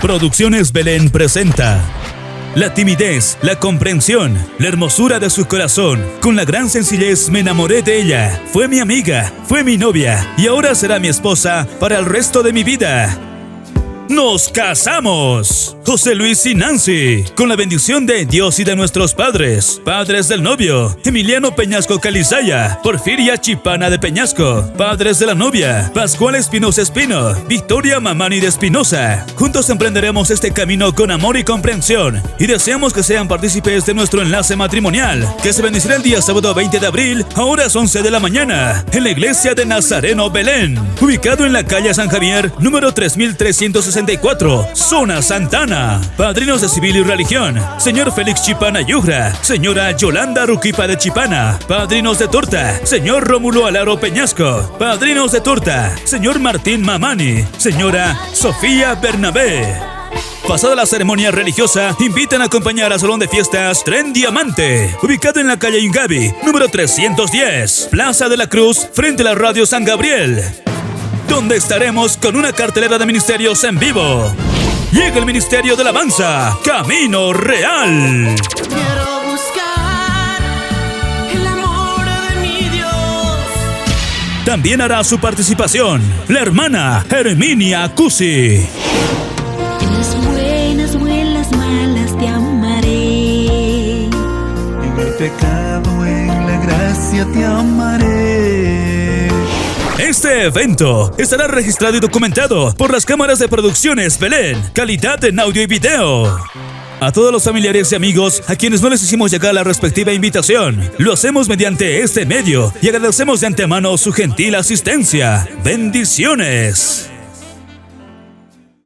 Producciones Belén presenta la timidez, la comprensión, la hermosura de su corazón. Con la gran sencillez me enamoré de ella. Fue mi amiga, fue mi novia y ahora será mi esposa para el resto de mi vida. ¡Nos casamos! José Luis y Nancy, con la bendición de Dios y de nuestros padres. Padres del novio: Emiliano Peñasco Calizaya, Porfiria Chipana de Peñasco. Padres de la novia: Pascual Espinosa Espino, Victoria Mamani de Espinosa. Juntos emprenderemos este camino con amor y comprensión, y deseamos que sean partícipes de nuestro enlace matrimonial, que se bendecirá el día sábado 20 de abril a horas 11 de la mañana, en la iglesia de Nazareno Belén, ubicado en la calle San Javier, número 3364, zona Santana. Padrinos de civil y religión: señor Félix Chipana Yugra, señora Yolanda Ruquipa de Chipana. Padrinos de torta: señor Rómulo Alaro Peñasco. Padrinos de torta: señor Martín Mamani, señora Sofía Bernabé. Pasada la ceremonia religiosa, invitan a acompañar al salón de fiestas Tren Diamante, ubicado en la calle Ingavi, número 310, Plaza de la Cruz, frente a la Radio San Gabriel, donde estaremos con una cartelera de ministerios en vivo. Llega el Ministerio de Alabanza, Camino Real. Quiero buscar el amor de mi Dios. También hará su participación la hermana Herminia Cusi. En las buenas o en las malas te amaré. En el pecado, en la gracia te amaré. Este evento estará registrado y documentado por las cámaras de Producciones Belén, calidad en audio y video. A todos los familiares y amigos a quienes no les hicimos llegar la respectiva invitación, lo hacemos mediante este medio y agradecemos de antemano su gentil asistencia. Bendiciones.